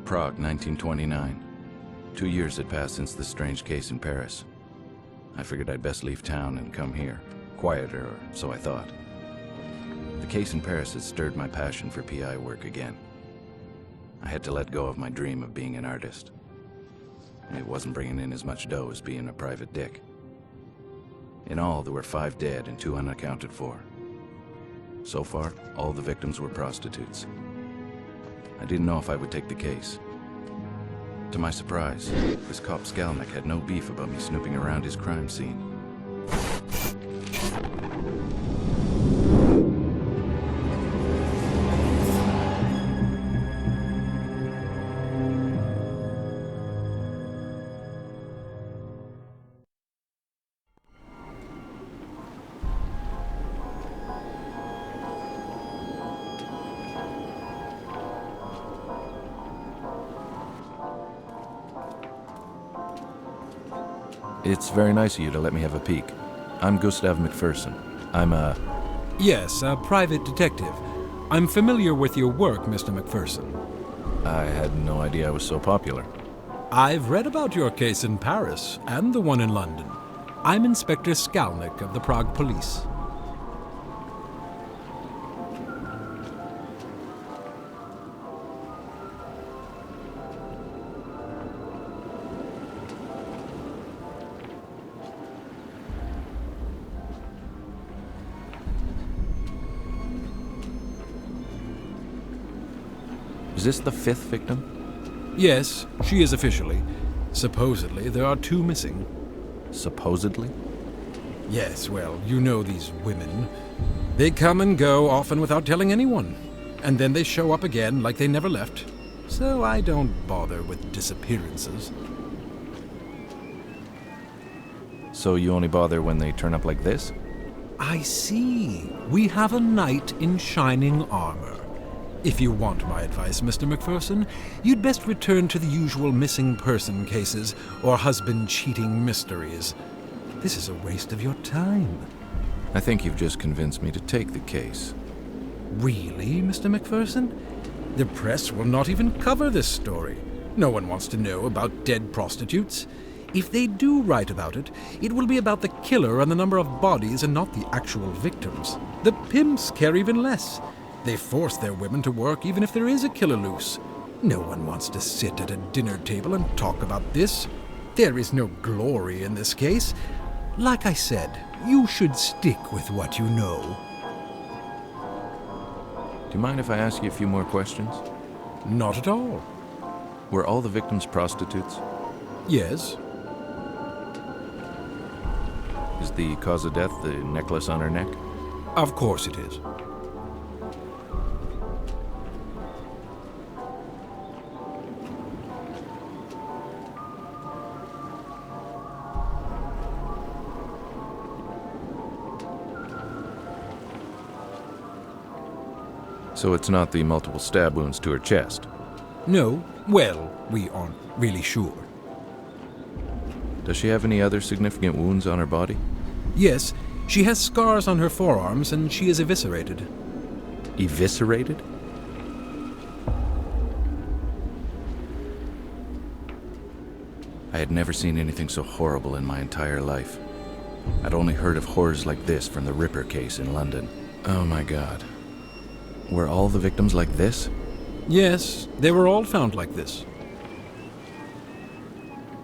Prague, 1929. 2 years had passed since the strange case in Paris. I figured I'd best leave town and come here. Quieter, or so I thought. The case in Paris had stirred my passion for PI work again. I had to let go of my dream of being an artist. It wasn't bringing in as much dough as being a private dick. In all, there were 5 dead and 2 unaccounted for. So far, all the victims were prostitutes. I didn't know if I would take the case. To my surprise, this cop Skalnik had no beef about me snooping around his crime scene. It's very nice of you to let me have a peek. I'm Gustav McPherson. I'm a... Yes, a private detective. I'm familiar with your work, Mr. McPherson. I had no idea I was so popular. I've read about your case in Paris, and the one in London. I'm Inspector Skalnik of the Prague Police. Is this the 5th victim? Yes, she is officially. Supposedly, there are 2 missing. Supposedly? Yes, well, you know these women. They come and go, often without telling anyone. And then they show up again like they never left. So I don't bother with disappearances. So you only bother when they turn up like this? I see. We have a knight in shining armor. If you want my advice, Mr. McPherson, you'd best return to the usual missing person cases or husband cheating mysteries. This is a waste of your time. I think you've just convinced me to take the case. Really, Mr. McPherson? The press will not even cover this story. No one wants to know about dead prostitutes. If they do write about it, it will be about the killer and the number of bodies and not the actual victims. The pimps care even less. They force their women to work even if there is a killer loose. No one wants to sit at a dinner table and talk about this. There is no glory in this case. Like I said, you should stick with what you know. Do you mind if I ask you a few more questions? Not at all. Were all the victims prostitutes? Yes. Is the cause of death the necklace on her neck? Of course it is. So it's not the multiple stab wounds to her chest? No. Well, we aren't really sure. Does she have any other significant wounds on her body? Yes, she has scars on her forearms and she is eviscerated. Eviscerated? I had never seen anything so horrible in my entire life. I'd only heard of horrors like this from the Ripper case in London. Oh my God. Were all the victims like this? Yes, they were all found like this.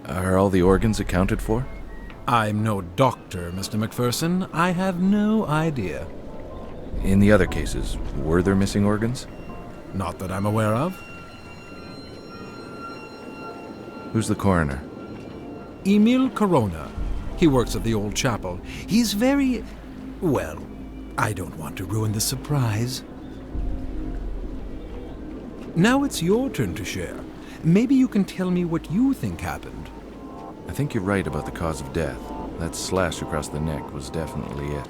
Are all the organs accounted for? I'm no doctor, Mr. McPherson. I have no idea. In the other cases, were there missing organs? Not that I'm aware of. Who's the coroner? Emil Corona. He works at the old chapel. He's very... well, I don't want to ruin the surprise. Now it's your turn to share. Maybe you can tell me what you think happened. I think you're right about the cause of death. That slash across the neck was definitely it.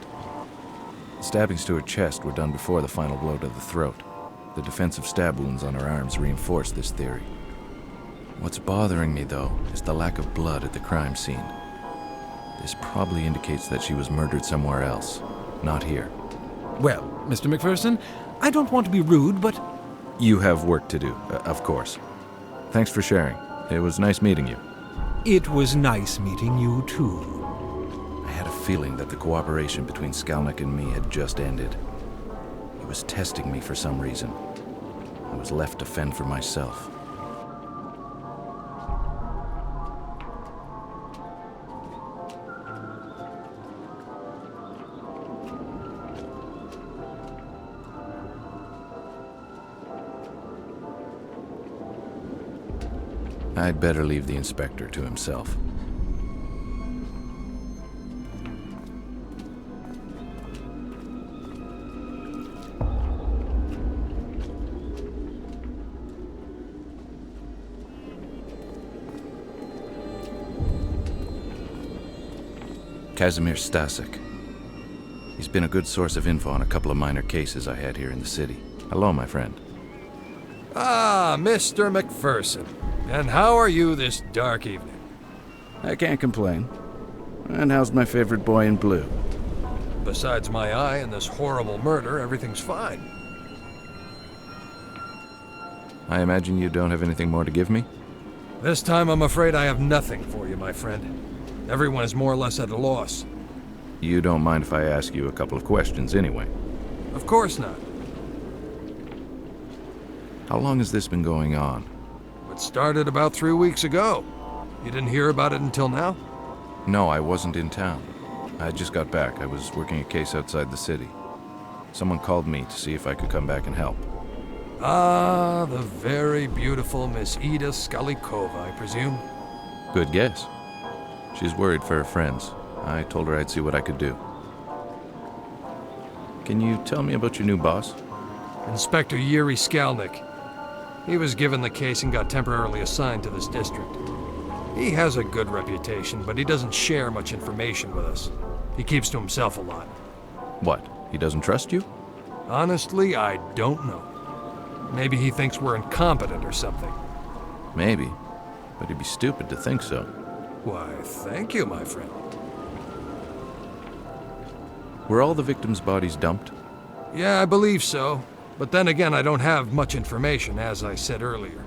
The stabbings to her chest were done before the final blow to the throat. The defensive stab wounds on her arms reinforce this theory. What's bothering me, though, is the lack of blood at the crime scene. This probably indicates that she was murdered somewhere else, not here. Well, Mr. McPherson, I don't want to be rude, but... You have work to do, of course. Thanks for sharing. It was nice meeting you. It was nice meeting you, too. I had a feeling that the cooperation between Skalnik and me had just ended. He was testing me for some reason. I was left to fend for myself. I'd better leave the inspector to himself. Casimir Stasek. He's been a good source of info on a couple of minor cases I had here in the city. Hello, my friend. Ah, Mr. McPherson. And how are you this dark evening? I can't complain. And how's my favorite boy in blue? Besides my eye and this horrible murder, everything's fine. I imagine you don't have anything more to give me? This time I'm afraid I have nothing for you, my friend. Everyone is more or less at a loss. You don't mind if I ask you a couple of questions anyway? Of course not. How long has this been going on? It started about 3 weeks ago. You didn't hear about it until now? No, I wasn't in town. I just got back. I was working a case outside the city. Someone called me to see if I could come back and help. Ah, the very beautiful Miss Ida Skalikova, I presume? Good guess. She's worried for her friends. I told her I'd see what I could do. Can you tell me about your new boss? Inspector Yuri Skalnik. He was given the case and got temporarily assigned to this district. He has a good reputation, but he doesn't share much information with us. He keeps to himself a lot. What? He doesn't trust you? Honestly, I don't know. Maybe he thinks we're incompetent or something. Maybe. But he'd be stupid to think so. Why, thank you, my friend. Were all the victims' bodies dumped? Yeah, I believe so. But then again, I don't have much information, as I said earlier.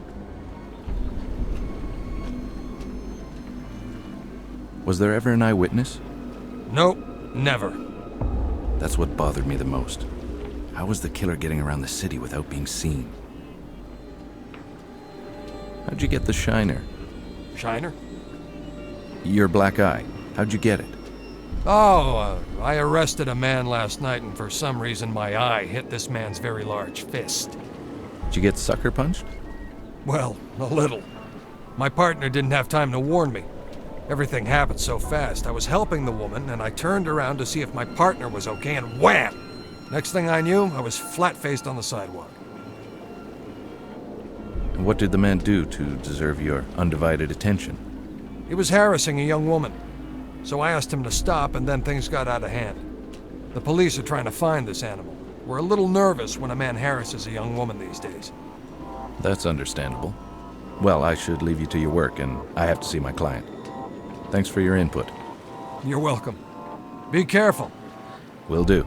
Was there ever an eyewitness? Nope, never. That's what bothered me the most. How was the killer getting around the city without being seen? How'd you get the shiner? Shiner? Your black eye. How'd you get it? Oh, I arrested a man last night, and for some reason my eye hit this man's very large fist. Did you get sucker punched? Well, a little. My partner didn't have time to warn me. Everything happened so fast. I was helping the woman, and I turned around to see if my partner was okay, and wham! Next thing I knew, I was flat-faced on the sidewalk. And what did the man do to deserve your undivided attention? He was harassing a young woman. So I asked him to stop, and then things got out of hand. The police are trying to find this animal. We're a little nervous when a man harasses a young woman these days. That's understandable. Well, I should leave you to your work, and I have to see my client. Thanks for your input. You're welcome. Be careful. Will do.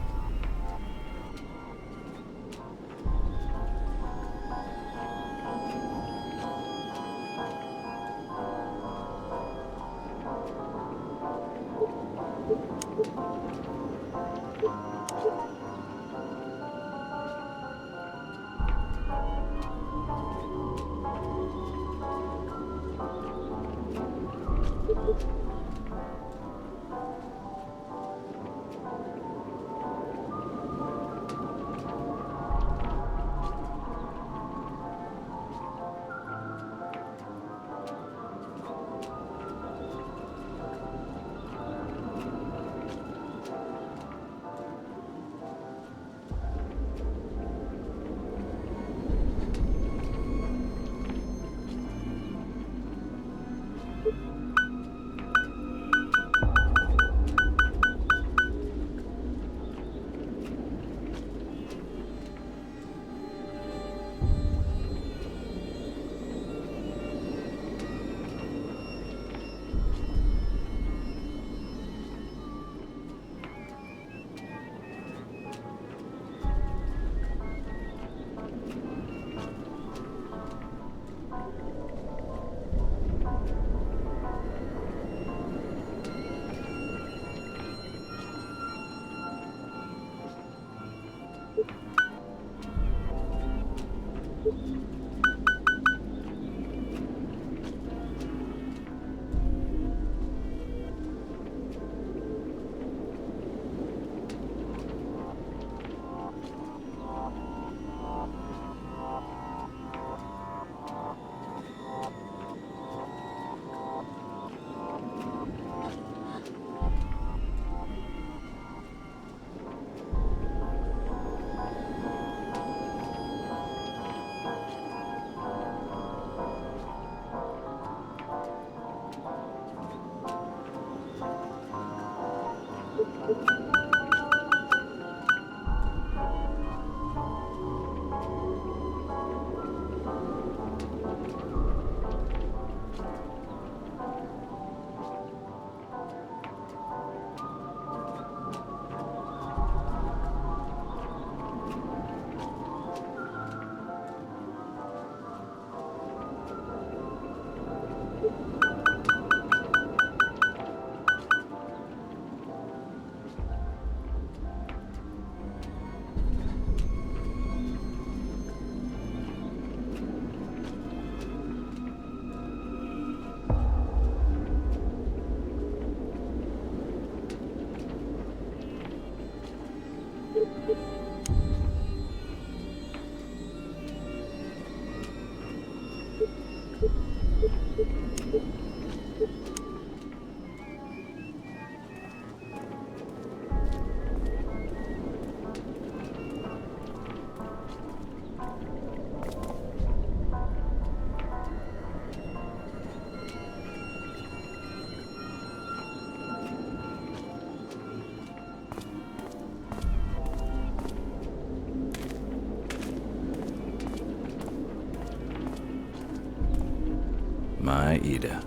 My Ida.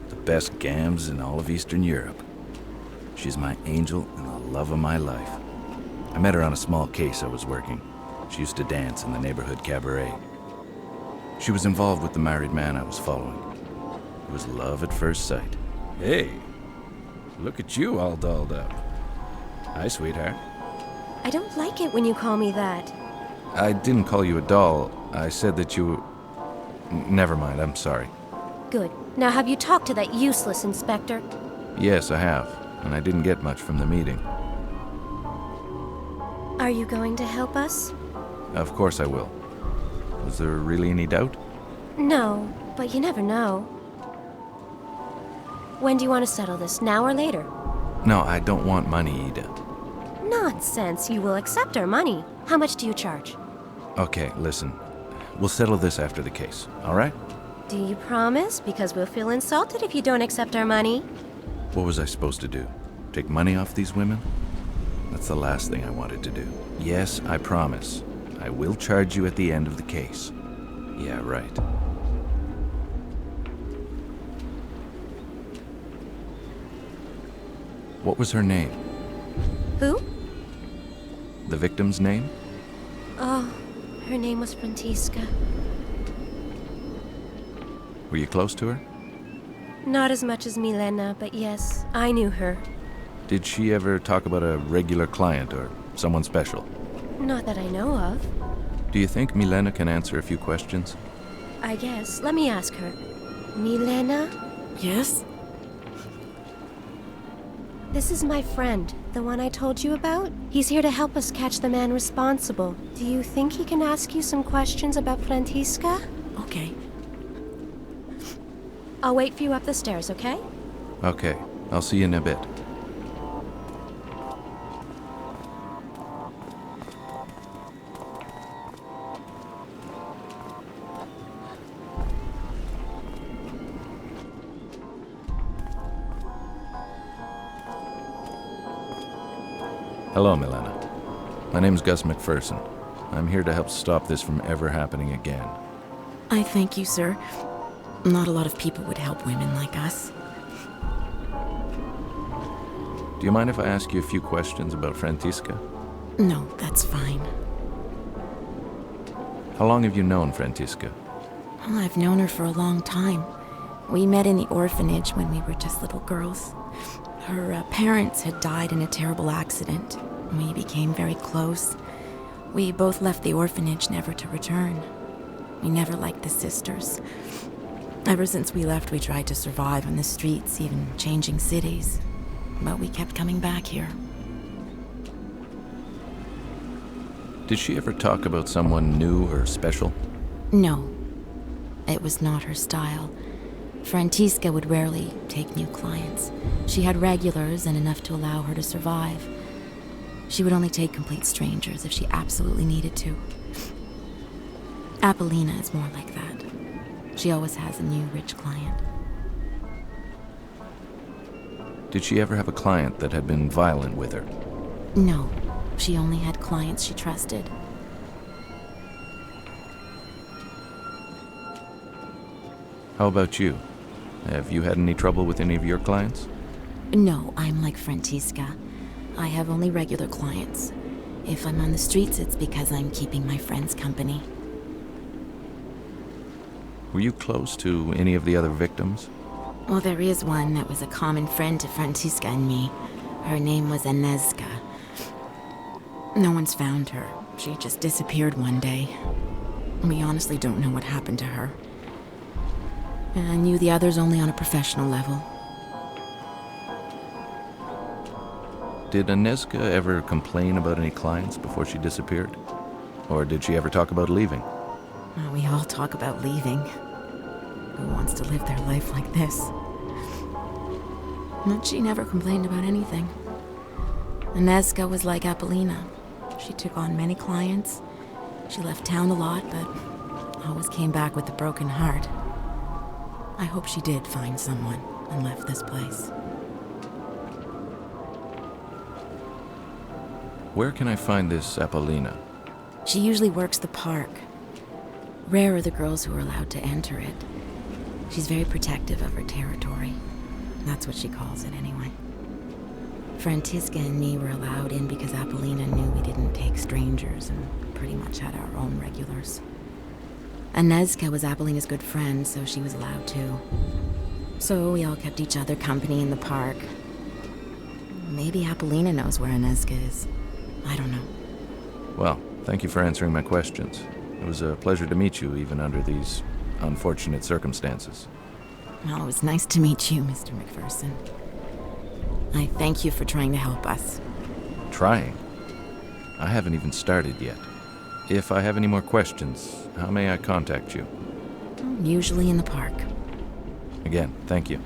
The best gams in all of Eastern Europe. She's my angel and the love of my life. I met her on a small case I was working. She used to dance in the neighborhood cabaret. She was involved with the married man I was following. It was love at first sight. Hey, look at you all dolled up. Hi, sweetheart. I don't like it when you call me that. I didn't call you a doll. I said that you... Never mind, I'm sorry. Good. Now have you talked to that useless inspector? Yes, I have, and I didn't get much from the meeting. Are you going to help us? Of course I will. Was there really any doubt? No, but you never know. When do you want to settle this, now or later? No, I don't want money, Ida. Nonsense, you will accept our money. How much do you charge? Okay, listen. We'll settle this after the case, all right? Do you promise? Because we'll feel insulted if you don't accept our money. What was I supposed to do? Take money off these women? That's the last thing I wanted to do. Yes, I promise. I will charge you at the end of the case. Yeah, right. What was her name? Who? The victim's name? Oh, her name was Frantiska. Were you close to her? Not as much as Milena, but yes, I knew her. Did she ever talk about a regular client or someone special? Not that I know of. Do you think Milena can answer a few questions? I guess. Let me ask her. Milena? Yes? This is my friend, the one I told you about. He's here to help us catch the man responsible. Do you think he can ask you some questions about Frantiska? Okay. I'll wait for you up the stairs, okay? Okay, I'll see you in a bit. Hello, Milena. My name's Gus McPherson. I'm here to help stop this from ever happening again. I thank you, sir. Not a lot of people would help women like us. Do you mind if I ask you a few questions about Frantiska? No, that's fine. How long have you known Frantiska? Well, I've known her for a long time. We met in the orphanage when we were just little girls. Her parents had died in a terrible accident. We became very close. We both left the orphanage never to return. We never liked the sisters. Ever since we left, we tried to survive on the streets, even changing cities. But we kept coming back here. Did she ever talk about someone new or special? No. It was not her style. Frantiska would rarely take new clients. She had regulars and enough to allow her to survive. She would only take complete strangers if she absolutely needed to. Apollina is more like that. She always has a new rich client. Did she ever have a client that had been violent with her? No, she only had clients she trusted. How about you? Have you had any trouble with any of your clients? No, I'm like Frantiska. I have only regular clients. If I'm on the streets, it's because I'm keeping my friends company. Were you close to any of the other victims? Well, there is one that was a common friend to Frantiska and me. Her name was Agnieszka. No one's found her. She just disappeared one day. We honestly don't know what happened to her. I knew the others only on a professional level. Did Agnieszka ever complain about any clients before she disappeared? Or did she ever talk about leaving? Oh, we all talk about leaving. Who wants to live their life like this? But she never complained about anything. Agnieszka was like Apollina. She took on many clients. She left town a lot, but always came back with a broken heart. I hope she did find someone and left this place. Where can I find this Apollina? She usually works the park. Rare are the girls who are allowed to enter it. She's very protective of her territory. That's what she calls it, anyway. Frantiska and me were allowed in because Apollina knew we didn't take strangers and pretty much had our own regulars. Anezka was Apollina's good friend, so she was allowed too. So we all kept each other company in the park. Maybe Apollina knows where Anezka is. I don't know. Well, thank you for answering my questions. It was a pleasure to meet you, even under these unfortunate circumstances. Well, it was nice to meet you, Mr. McPherson. I thank you for trying to help us. Trying? I haven't even started yet. If I have any more questions, how may I contact you? Usually in the park. Again, thank you.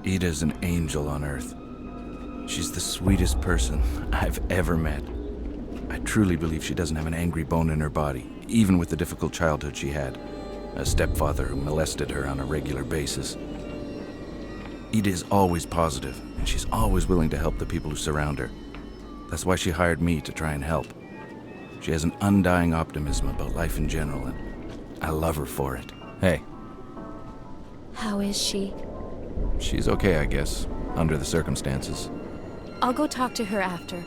Ida's an angel on Earth. She's the sweetest person I've ever met. I truly believe she doesn't have an angry bone in her body, even with the difficult childhood she had. A stepfather who molested her on a regular basis. Ida is always positive, and she's always willing to help the people who surround her. That's why she hired me to try and help. She has an undying optimism about life in general, and I love her for it. Hey. How is she? She's okay, I guess, under the circumstances. I'll go talk to her after.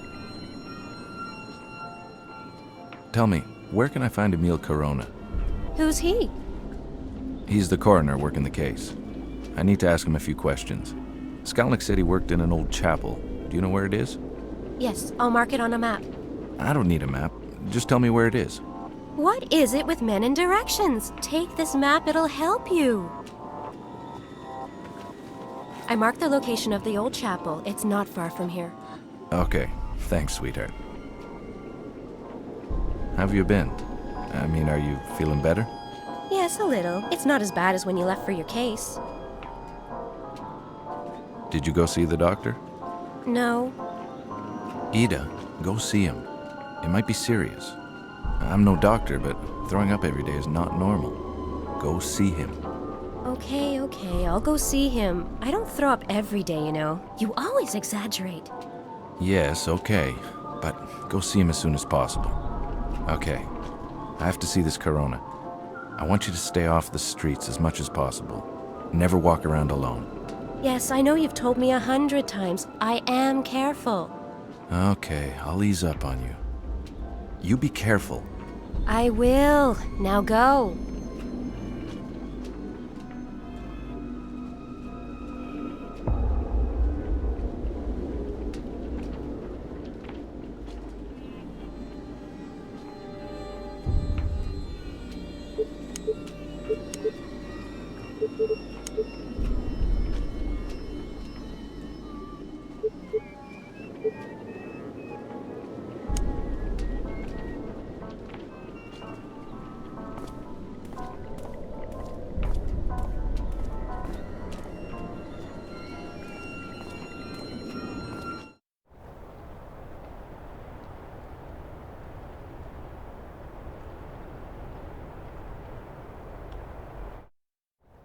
Tell me, where can I find Emil Corona? Who's he? He's the coroner working the case. I need to ask him a few questions. Skalnik said he worked in an old chapel. Do you know where it is? Yes, I'll mark it on a map. I don't need a map. Just tell me where it is. What is it with men and directions? Take this map, it'll help you. I marked the location of the old chapel. It's not far from here. Okay, thanks, sweetheart. How have you been? I mean, are you feeling better? Yes, a little. It's not as bad as when you left for your case. Did you go see the doctor? No. Ida, go see him. It might be serious. I'm no doctor, but throwing up every day is not normal. Go see him. Okay, I'll go see him. I don't throw up every day, you know. You always exaggerate. Yes, okay. But go see him as soon as possible. Okay. I have to see this corona. I want you to stay off the streets as much as possible. Never walk around alone. Yes, I know you've told me 100 times. I am careful. Okay, I'll ease up on you. You be careful. I will. Now go.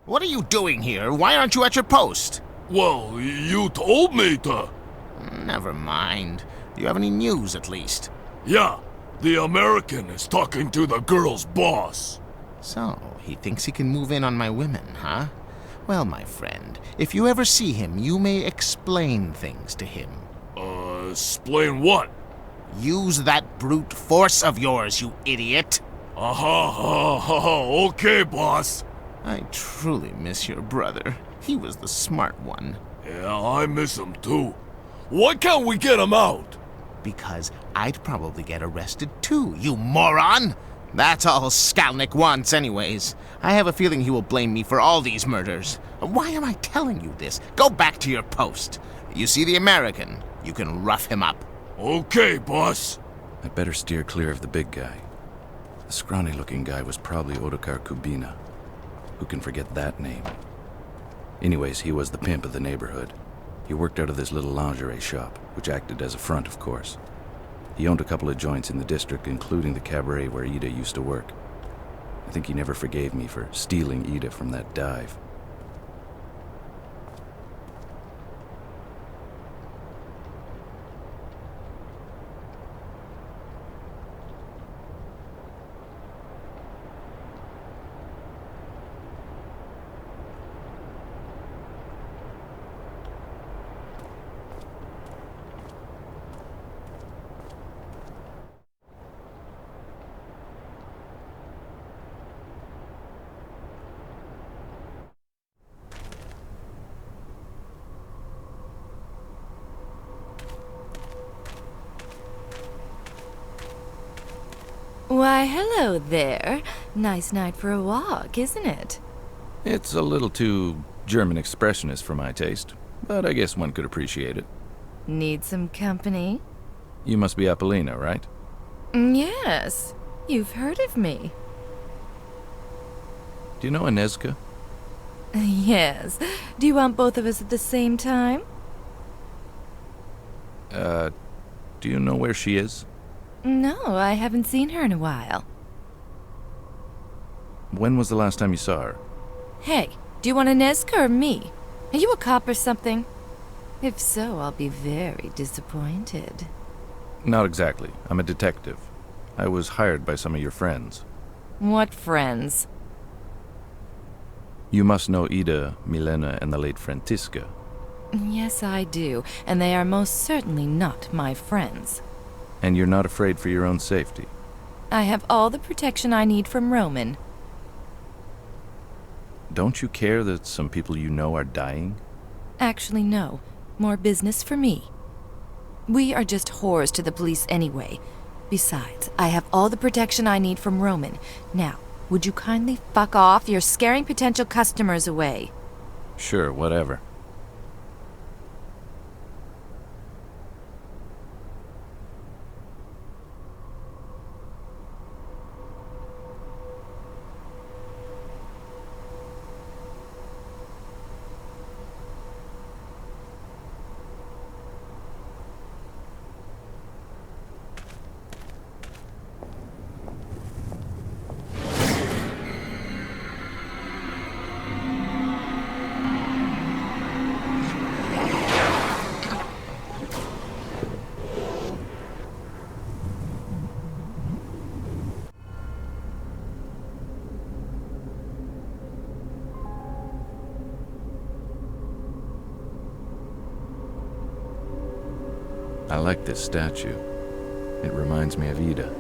What are you doing here? Why aren't you at your post? Well, you told me to. Never mind. Do you have any news, at least? Yeah, the American is talking to the girl's boss. So, he thinks he can move in on my women, huh? Well, my friend, if you ever see him, you may explain things to him. Explain what? Use that brute force of yours, you idiot! Okay, boss. I truly miss your brother. He was the smart one. Yeah, I miss him too. Why can't we get him out? Because I'd probably get arrested too, you moron! That's all Skalnick wants anyways. I have a feeling he will blame me for all these murders. Why am I telling you this? Go back to your post. You see the American? You can rough him up. Okay, boss. I'd better steer clear of the big guy. The scrawny-looking guy was probably Ottokar Kubina. Who can forget that name? Anyways, he was the pimp of the neighborhood. He worked out of this little lingerie shop, which acted as a front, of course. He owned a couple of joints in the district, including the cabaret where Ida used to work. I think he never forgave me for stealing Ida from that dive. Why, hello there. Nice night for a walk, isn't it? It's a little too German expressionist for my taste, but I guess one could appreciate it. Need some company? You must be Apollina, right? Yes. You've heard of me. Do you know Inezka? Yes. Do you want both of us at the same time? Do you know where she is? No, I haven't seen her in a while. When was the last time you saw her? Hey, do you want Inezka or me? Are you a cop or something? If so, I'll be very disappointed. Not exactly. I'm a detective. I was hired by some of your friends. What friends? You must know Ida, Milena, and the late Frantiska. Yes, I do, and they are most certainly not my friends. And you're not afraid for your own safety. I have all the protection I need from Roman. Don't you care that some people you know are dying? Actually, no. More business for me. We are just whores to the police anyway. Besides, I have all the protection I need from Roman. Now, would you kindly fuck off? You're scaring potential customers away. Sure, whatever. I like this statue. It reminds me of Ida.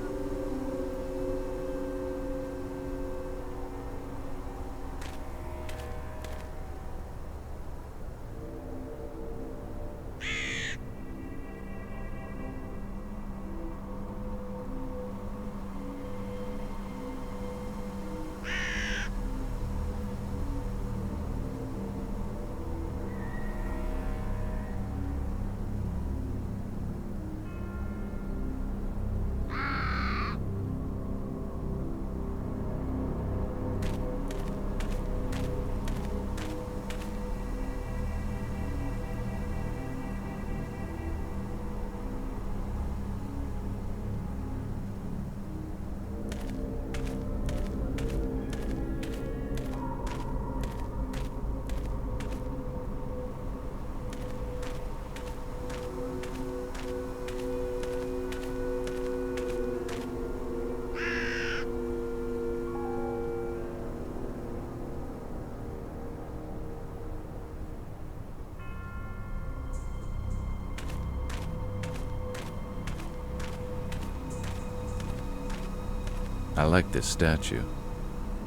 I like this statue.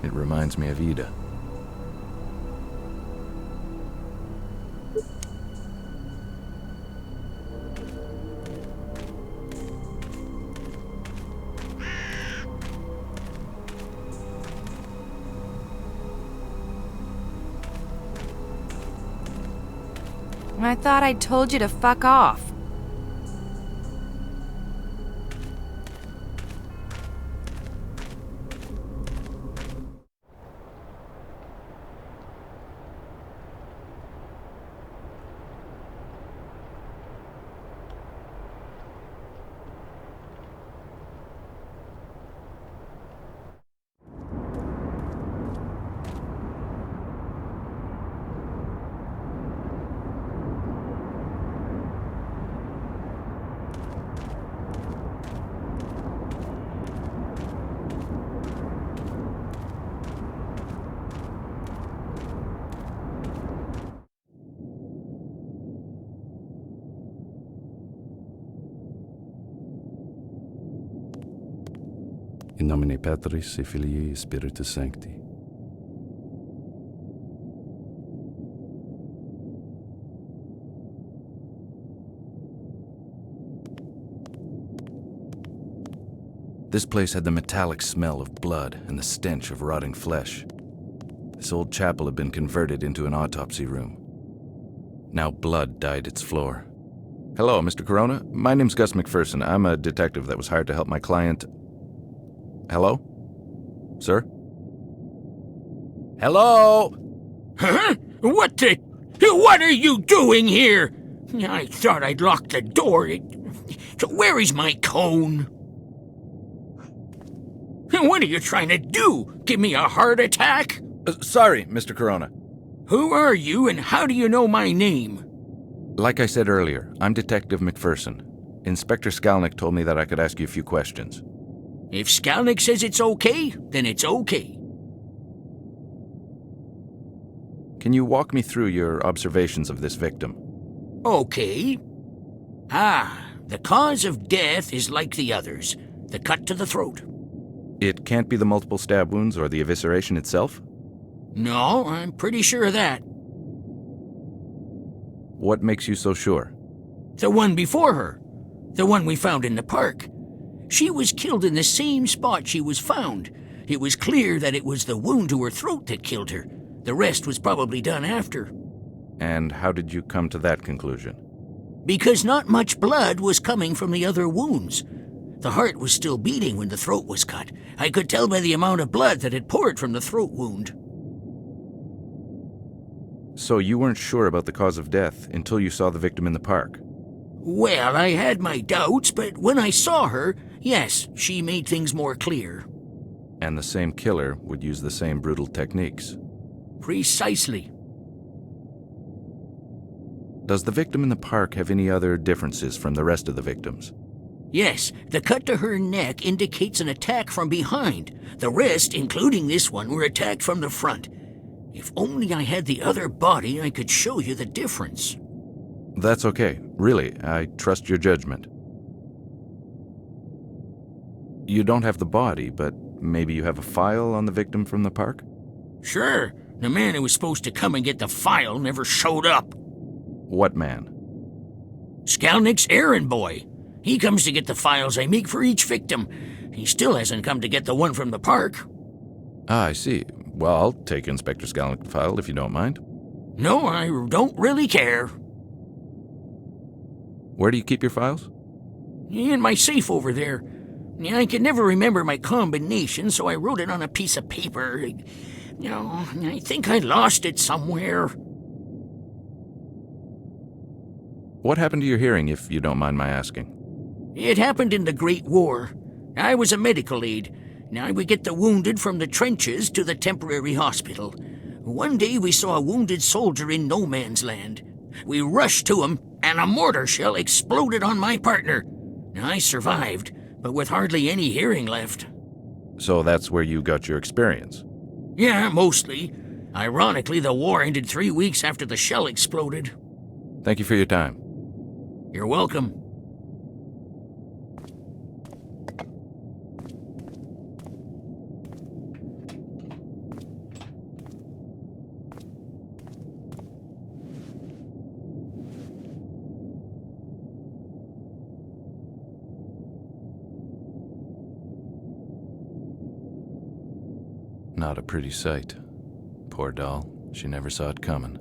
It reminds me of Ida. I thought I told you to fuck off. In nomine Patris et Filii et Spiritus Sancti. This place had the metallic smell of blood and the stench of rotting flesh. This old chapel had been converted into an autopsy room. Now blood dyed its floor. Hello, Mr. Corona. My name's Gus McPherson. I'm a detective that was hired to help my client. Hello? Sir? Hello? Huh? What are you doing here? I thought I'd locked the door. So where is my cone? What are you trying to do? Give me a heart attack? Sorry, Mr. Corona. Who are you and how do you know my name? Like I said earlier, I'm Detective McPherson. Inspector Skalnick told me that I could ask you a few questions. If Skalnick says it's okay, then it's okay. Can you walk me through your observations of this victim? Okay. The cause of death is like the others. The cut to the throat. It can't be the multiple stab wounds or the evisceration itself? No, I'm pretty sure of that. What makes you so sure? The one before her. The one we found in the park. She was killed in the same spot she was found. It was clear that it was the wound to her throat that killed her. The rest was probably done after. And how did you come to that conclusion? Because not much blood was coming from the other wounds. The heart was still beating when the throat was cut. I could tell by the amount of blood that had poured from the throat wound. So you weren't sure about the cause of death until you saw the victim in the park? Well, I had my doubts, but when I saw her, yes, she made things more clear. And the same killer would use the same brutal techniques? Precisely. Does the victim in the park have any other differences from the rest of the victims? Yes, the cut to her neck indicates an attack from behind. The rest, including this one, were attacked from the front. If only I had the other body, I could show you the difference. That's okay. Really, I trust your judgment. You don't have the body, but maybe you have a file on the victim from the park? Sure. The man who was supposed to come and get the file never showed up. What man? Skalnick's errand boy. He comes to get the files I make for each victim. He still hasn't come to get the one from the park. Ah, I see. Well, I'll take Inspector Skalnick's file if you don't mind. No, I don't really care. Where do you keep your files? In my safe over there. I can never remember my combination, so I wrote it on a piece of paper. I think I lost it somewhere. What happened to your hearing, if you don't mind my asking? It happened in the Great War. I was a medical aide. I would get the wounded from the trenches to the temporary hospital. One day we saw a wounded soldier in no man's land. We rushed to him, and a mortar shell exploded on my partner. I survived, but with hardly any hearing left. So that's where you got your experience? Yeah, mostly. Ironically, the war ended 3 weeks after the shell exploded. Thank you for your time. You're welcome. not a pretty sight. Poor doll, she never saw it coming.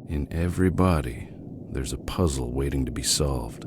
In every body, there's a puzzle waiting to be solved.